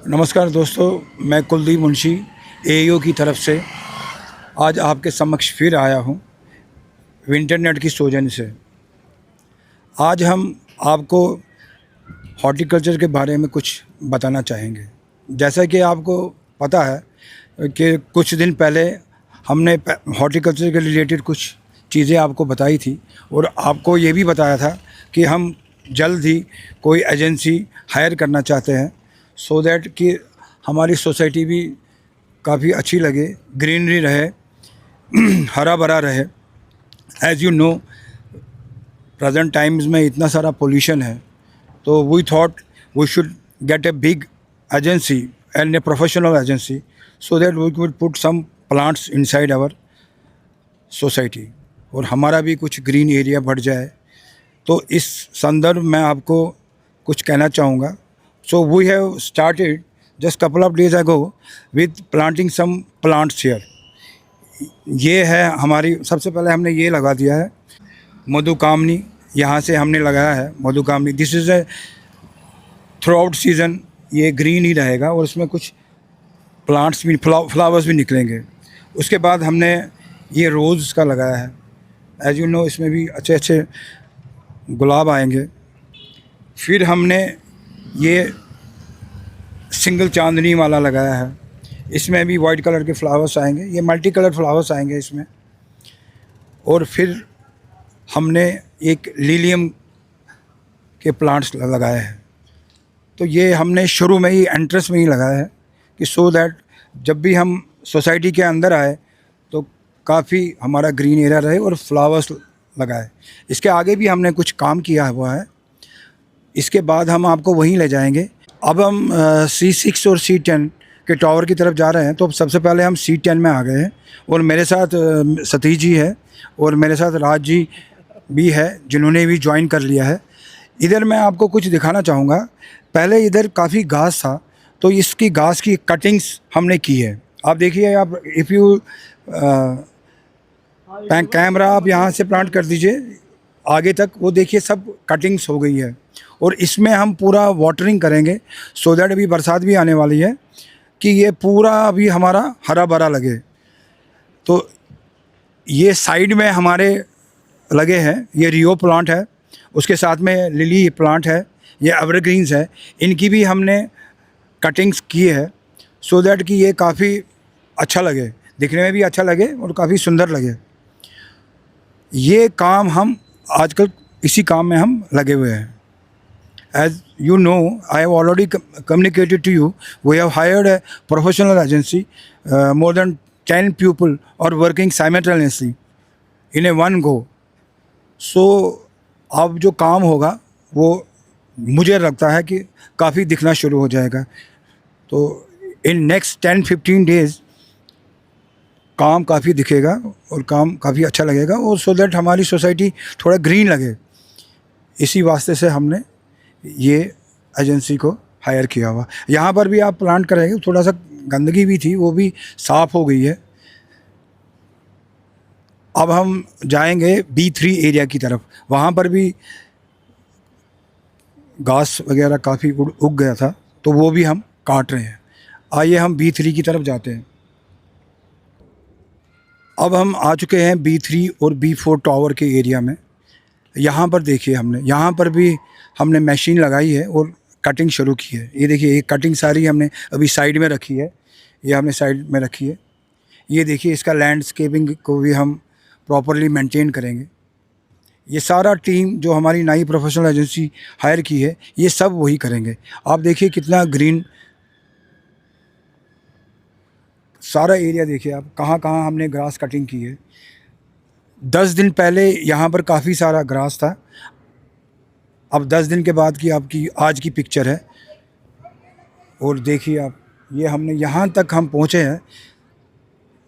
नमस्कार दोस्तों, मैं कुलदीप मुंशी एईओ की तरफ से आज आपके समक्ष फिर आया हूँ विंटरनेट की सौजन्य से। आज हम आपको हॉर्टिकल्चर के बारे में कुछ बताना चाहेंगे। जैसा कि आपको पता है कि कुछ दिन पहले हमने हॉर्टिकल्चर के रिलेटेड कुछ चीज़ें आपको बताई थी और आपको ये भी बताया था कि हम जल्द ही कोई एजेंसी हायर करना चाहते हैं सो दैट कि हमारी सोसाइटी भी काफ़ी अच्छी लगे, ग्रीनरी रहे, हरा भरा रहे। As you know, present times में इतना सारा पोल्यूशन है, तो we thought we should get a big agency and a professional agency so that we could put some plants inside our society और हमारा भी कुछ ग्रीन एरिया बढ़ जाए। तो इस संदर्भ में आपको कुछ कहना चाहूँगा। So we have started just couple of days ago with planting some plants here. ये है हमारी, सबसे पहले हमने ये लगा दिया है मधुकामनी, यहाँ से हमने लगाया है Madhukamini. This is a throughout season ये ग्रीन ही रहेगा और उसमें कुछ प्लांट्स भी, फ्लावर्स भी निकलेंगे। उसके बाद हमने ये रोज़ का लगाया है। एज यू नो, इसमें भी अच्छे अच्छे गुलाब आएंगे। फिर हमने ये सिंगल चांदनी वाला लगाया है, इसमें भी वाइट कलर के फ्लावर्स आएंगे, ये मल्टी कलर फ्लावर्स आएंगे इसमें। और फिर हमने एक लिलियम के प्लांट्स लगाए हैं। तो ये हमने शुरू में ही एंट्रेंस में ही लगाया है कि सो दैट जब भी हम सोसाइटी के अंदर आए तो काफ़ी हमारा ग्रीन एरिया रहे और फ्लावर्स लगाए। इसके आगे भी हमने कुछ काम किया हुआ है, इसके बाद हम आपको वहीं ले जाएंगे। अब हम C6 और C10 के टावर की तरफ जा रहे हैं। तो सबसे पहले हम C10 में आ गए हैं और मेरे साथ सतीश जी है और मेरे साथ राज जी भी है जिन्होंने भी ज्वाइन कर लिया है। इधर मैं आपको कुछ दिखाना चाहूँगा। पहले इधर काफ़ी घास था, तो इसकी घास की कटिंग्स हमने की है। आप देखिए, आप इफ़ यू कैमरा आप यहाँ से प्लांट कर दीजिए आगे तक, वो देखिए सब कटिंग्स हो गई है। और इसमें हम पूरा वाटरिंग करेंगे सो दैट अभी बरसात भी आने वाली है कि ये पूरा अभी हमारा हरा भरा लगे। तो ये साइड में हमारे लगे हैं, ये रियो प्लांट है, उसके साथ में लिली प्लांट है, ये एवरग्रीन्स है। इनकी भी हमने कटिंग्स की है सो दैट कि ये काफ़ी अच्छा लगे, दिखने में भी अच्छा लगे और काफ़ी सुंदर लगे। ये काम हम आजकल इसी काम में हम लगे हुए हैं। As you know, I have already communicated to you, we have hired a professional agency. More than 10 people are working simultaneously in a one go. So अब जो काम होगा वो मुझे लगता है कि काफ़ी दिखना शुरू हो जाएगा। तो इन नेक्स्ट 10-15 डेज़ काम काफ़ी दिखेगा और काम काफ़ी अच्छा लगेगा और सो दैट हमारी सोसाइटी थोड़ा ग्रीन लगे। इसी वास्ते से हमने ये एजेंसी को हायर किया हुआ। यहाँ पर भी आप प्लांट करेंगे, थोड़ा सा गंदगी भी थी, वो भी साफ़ हो गई है। अब हम जाएंगे B3 एरिया की तरफ। वहाँ पर भी घास वगैरह काफ़ी उग गया था, तो वो भी हम काट रहे हैं। आइए हम B3 की तरफ जाते हैं। अब हम आ चुके हैं B3 और B4 टावर के एरिया में। यहाँ पर देखिए, यहाँ पर भी हमने मशीन लगाई है और कटिंग शुरू की है। ये देखिए, ये कटिंग सारी हमने अभी साइड में रखी है, ये हमने साइड में रखी है। ये देखिए, इसका लैंडस्केपिंग को भी हम प्रॉपरली मेंटेन करेंगे। ये सारा टीम जो हमारी नई प्रोफेशनल एजेंसी हायर की है, ये सब वही करेंगे। आप देखिए कितना ग्रीन सारा एरिया, देखिए आप कहाँ कहाँ हमने ग्रास कटिंग की है। 10 दिन पहले यहाँ पर काफ़ी सारा ग्रास था। अब 10 दिन के बाद की आपकी आज की पिक्चर है और देखिए आप, ये हमने यहाँ तक हम पहुँचे हैं।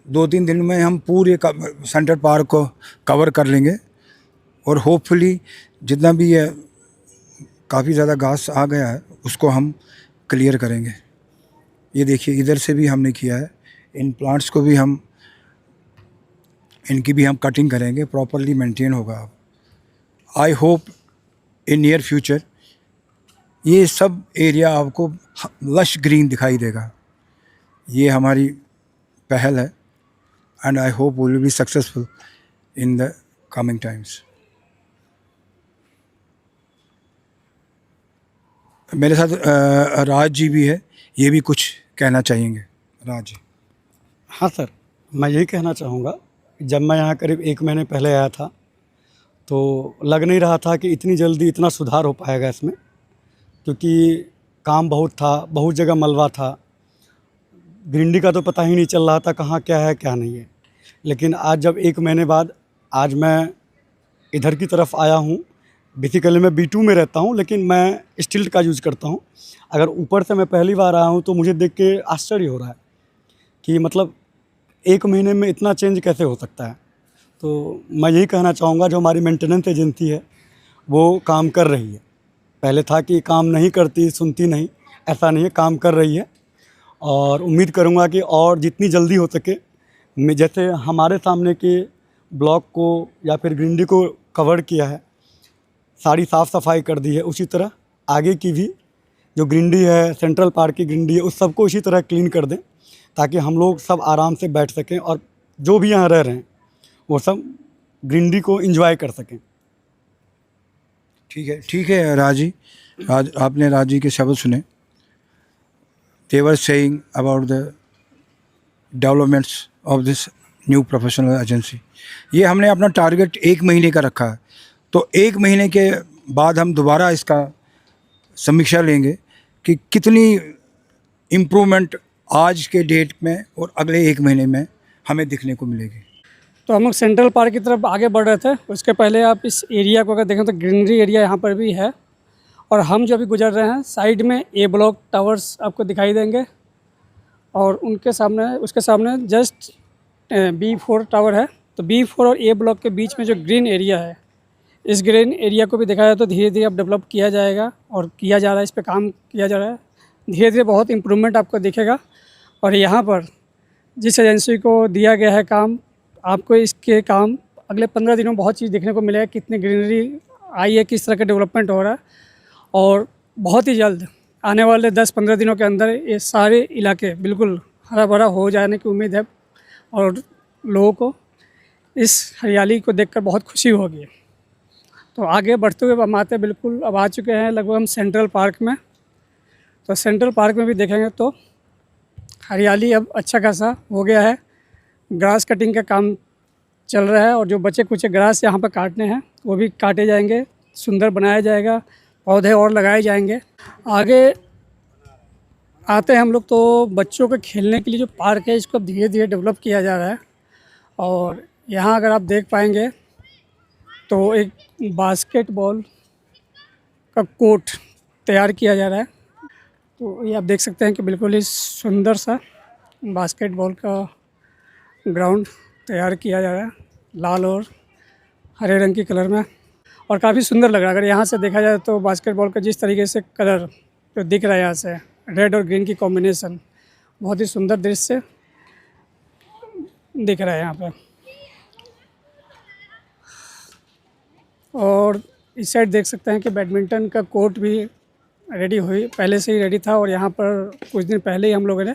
2-3 दिन में हम पूरे सेंटर पार्क को कवर कर लेंगे और होपफुली जितना भी ये काफ़ी ज़्यादा घास आ गया है उसको हम क्लियर करेंगे। ये देखिए, इधर से भी हमने किया है। इन प्लांट्स को भी हम, इनकी भी हम कटिंग करेंगे, प्रॉपरली मेंटेन होगा। I hope in near future ये सब एरिया आपको लश ग्रीन दिखाई देगा। ये हमारी पहल है and I hope we will be successful in the coming times. मेरे साथ राज जी भी है, ये भी कुछ कहना चाहेंगे। राज जी। हाँ सर, मैं यही कहना चाहूँगा, जब मैं यहाँ करीब 1 महीने पहले आया था तो लग नहीं रहा था कि इतनी जल्दी इतना सुधार हो पाएगा इसमें, क्योंकि काम बहुत था, बहुत जगह मलबा था, गिरंडी का तो पता ही नहीं चल रहा था कहाँ क्या है क्या नहीं है। लेकिन आज जब 1 महीने बाद आज मैं इधर की तरफ आया हूँ, बेसिकली मैं B2 में रहता हूँ, लेकिन मैं स्टील का यूज़ करता हूँ। अगर ऊपर से मैं पहली बार आया हूँ तो मुझे देख के आश्चर्य हो रहा है कि मतलब 1 महीने में इतना चेंज कैसे हो सकता है। तो मैं यही कहना चाहूँगा, जो हमारी मेंटेनेंस एजेंसी है वो काम कर रही है। पहले था कि काम नहीं करती, सुनती नहीं, ऐसा नहीं है, काम कर रही है। और उम्मीद करूँगा कि और जितनी जल्दी हो सके, जैसे हमारे सामने के ब्लॉक को या फिर गिरंडी को कवर किया है, सारी साफ़ सफाई कर दी है, उसी तरह आगे की भी जो गिरंडी है, सेंट्रल पार्क की गिरंडी है, उस सबको इसी तरह क्लीन कर दें, ताकि हम लोग सब आराम से बैठ सकें और जो भी यहाँ रह रहे हैं वो सब गिरंडी को एंजॉय कर सकें। ठीक है राज जी। आपने राज जी के शब्द सुने। They were saying about the developments of this new professional agency। ये हमने अपना टारगेट 1 महीने का रखा है, तो 1 महीने के बाद हम दोबारा इसका समीक्षा लेंगे कि कितनी इम्प्रूवमेंट आज के डेट में और अगले 1 महीने में हमें दिखने को मिलेगी। तो हम लोग सेंट्रल पार्क की तरफ आगे बढ़ रहे थे। उसके पहले आप इस एरिया को अगर देखें तो ग्रीनरी एरिया यहाँ पर भी है, और हम जो अभी गुजर रहे हैं साइड में A ब्लॉक टावर्स आपको दिखाई देंगे, और उनके सामने उसके सामने जस्ट B4 टावर है। तो B4 और A ब्लॉक के बीच में जो ग्रीन एरिया है, इस ग्रीन एरिया को भी दिखाया तो धीरे धीरे अब डेवलप किया जाएगा और किया जा रहा है, इस पर काम किया जा रहा है। धीरे धीरे बहुत इम्प्रूवमेंट आपको दिखेगा। और यहाँ पर जिस एजेंसी को दिया गया है काम, आपको इसके काम अगले 15 दिनों में बहुत चीज़ देखने को मिलेगा, कितनी ग्रीनरी आई है, किस तरह का डेवलपमेंट हो रहा है। और बहुत ही जल्द आने वाले 10-15 दिनों के अंदर ये सारे इलाके बिल्कुल हरा भरा हो जाने की उम्मीद है, और लोगों को इस हरियाली को देखकर बहुत खुशी होगी। तो आगे बढ़ते हुए हम आते बिल्कुल अब आ चुके हैं लगभग हम सेंट्रल पार्क में। तो सेंट्रल पार्क में भी देखेंगे तो हरियाली अब अच्छा खासा हो गया है। ग्रास कटिंग का काम चल रहा है, और जो बचे कुछ ग्रास यहाँ पर काटने हैं वो भी काटे जाएंगे, सुंदर बनाया जाएगा, पौधे और लगाए जाएंगे। आगे आते हैं हम लोग तो बच्चों के खेलने के लिए जो पार्क है, इसको धीरे धीरे डेवलप किया जा रहा है। और यहाँ अगर आप देख पाएंगे तो एक बास्केटबॉल का कोर्ट तैयार किया जा रहा है। तो ये आप देख सकते हैं कि बिल्कुल ही सुंदर सा बास्केटबॉल का ग्राउंड तैयार किया जा रहा है, लाल और हरे रंग की कलर में, और काफ़ी सुंदर लग रहा है। अगर यहाँ से देखा जाए तो बास्केटबॉल का जिस तरीके से कलर जो दिख रहा है यहाँ से, रेड और ग्रीन की कॉम्बिनेशन, बहुत ही सुंदर दृश्य दिख रहा है यहाँ पे। और इस साइड देख सकते हैं कि बैडमिंटन का कोर्ट भी रेडी हुई, पहले से ही रेडी था। और यहाँ पर कुछ दिन पहले ही हम लोगों ने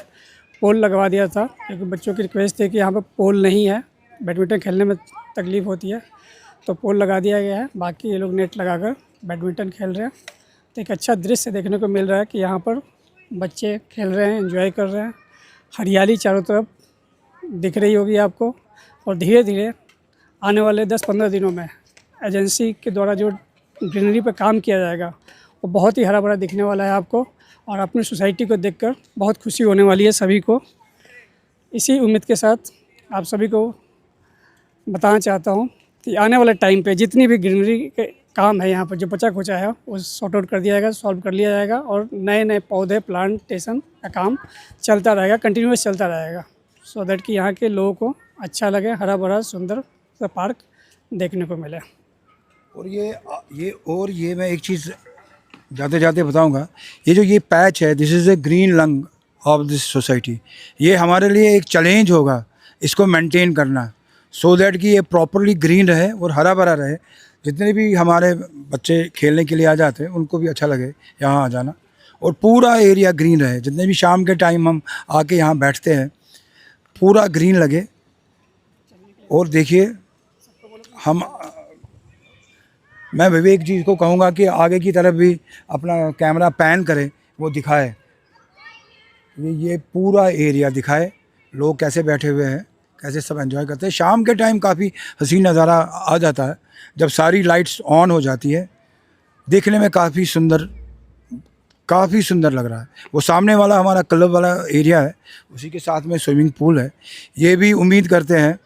पोल लगवा दिया था, क्योंकि बच्चों की रिक्वेस्ट थी कि यहाँ पर पोल नहीं है, बैडमिंटन खेलने में तकलीफ़ होती है, तो पोल लगा दिया गया है। बाकी ये लोग नेट लगाकर बैडमिंटन खेल रहे हैं। तो एक अच्छा दृश्य देखने को मिल रहा है कि यहाँ पर बच्चे खेल रहे हैं, एंजॉय कर रहे हैं। हरियाली चारों तरफ दिख रही होगी आपको। और धीरे धीरे आने वाले 10-15 दिनों में एजेंसी के द्वारा जो ग्रीनरी पर काम किया जाएगा वो बहुत ही हरा भरा दिखने वाला है आपको, और अपनी सोसाइटी को देखकर बहुत खुशी होने वाली है सभी को। इसी उम्मीद के साथ आप सभी को बताना चाहता हूँ कि आने वाले टाइम पे जितनी भी ग्रीनरी के काम है यहाँ पर, जो बचा खुचा है, वो सॉर्ट आउट कर दिया जाएगा, सॉल्व कर लिया जाएगा, और नए नए पौधे प्लांटेशन का काम चलता रहेगा, कंटिन्यूस चलता रहेगा, सो दैट कि यहाँ के लोगों को अच्छा लगे, हरा भरा सुंदर सा पार्क देखने को मिले। और ये मैं एक चीज़ जाते जाते बताऊंगा, ये पैच है, this is A green lung of this society. ये हमारे लिए एक चैलेंज होगा इसको मेंटेन करना, सो दैट कि ये प्रॉपरली ग्रीन रहे और हरा भरा रहे। जितने भी हमारे बच्चे खेलने के लिए आ जाते हैं उनको भी अच्छा लगे यहाँ आ जाना। और पूरा एरिया ग्रीन रहे। जितने भी शाम के टाइम हम आके यहाँ बैठते हैं पूरा ग्रीन लगे। और देखिए मैं विवेक जी को कहूँगा कि आगे की तरफ भी अपना कैमरा पैन करे, वो दिखाए, ये पूरा एरिया दिखाए, लोग कैसे बैठे हुए हैं, कैसे सब एंजॉय करते हैं। शाम के टाइम काफ़ी हसीन नज़ारा आ जाता है जब सारी लाइट्स ऑन हो जाती है, देखने में काफ़ी सुंदर लग रहा है। वो सामने वाला हमारा क्लब वाला एरिया है, उसी के साथ में स्विमिंग पूल है। ये भी उम्मीद करते हैं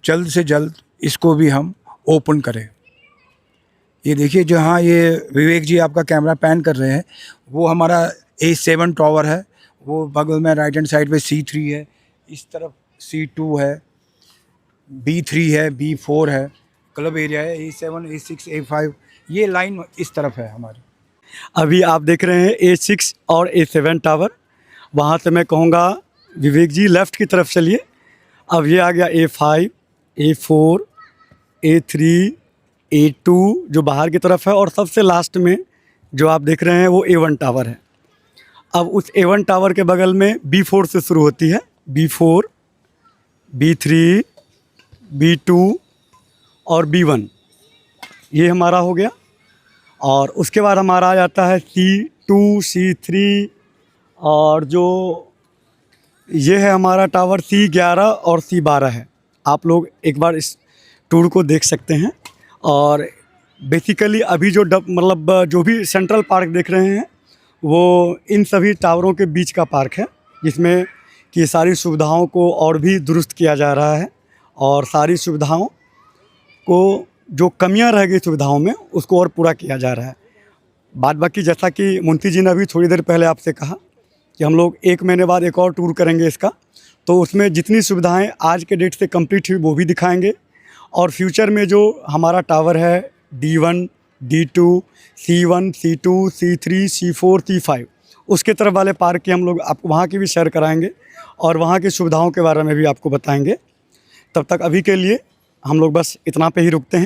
जल्द से जल्द इसको भी हम ओपन करें। ये देखिए जहाँ ये विवेक जी आपका कैमरा पैन कर रहे हैं वो हमारा A7 टावर है, वो बगल में राइट हैंड साइड पे C3 है, इस तरफ C2 है, B3 है, B4 है, क्लब एरिया है, A7, A6, A5, ये लाइन इस तरफ है हमारी। अभी आप देख रहे हैं A6 और A7 टावर। वहाँ से मैं कहूँगा विवेक जी लेफ़्ट की तरफ चलिए। अब ये आ गया A5, A4, A3, A2 जो बाहर की तरफ है, और सबसे लास्ट में जो आप देख रहे हैं वो A1 टावर है। अब उस A1 टावर के बगल में B4 से शुरू होती है, B4, B3, B2 और B1, ये हमारा हो गया। और उसके बाद हमारा आ जाता है C2, C3, और जो ये है हमारा टावर C11 और C12 है। आप लोग एक बार इस टूर को देख सकते हैं। और बेसिकली अभी जो जो भी सेंट्रल पार्क देख रहे हैं वो इन सभी टावरों के बीच का पार्क है, जिसमें कि सारी सुविधाओं को और भी दुरुस्त किया जा रहा है, और सारी सुविधाओं को जो कमियां रह गई सुविधाओं में उसको और पूरा किया जा रहा है। बाद बाकी जैसा कि मुंशी जी ने अभी थोड़ी देर पहले आपसे कहा कि हम लोग 1 महीने बाद एक और टूर करेंगे इसका, तो उसमें जितनी सुविधाएं आज के डेट से कंप्लीट हुई वो भी दिखाएंगे। और फ्यूचर में जो हमारा टावर है D1, D2, C1, C2, C3, C4, C5, उसके तरफ वाले पार्क के हम लोग आपको वहाँ की भी शेयर कराएंगे और वहाँ की सुविधाओं के बारे में भी आपको बताएंगे। तब तक अभी के लिए हम लोग बस इतना पे ही रुकते हैं।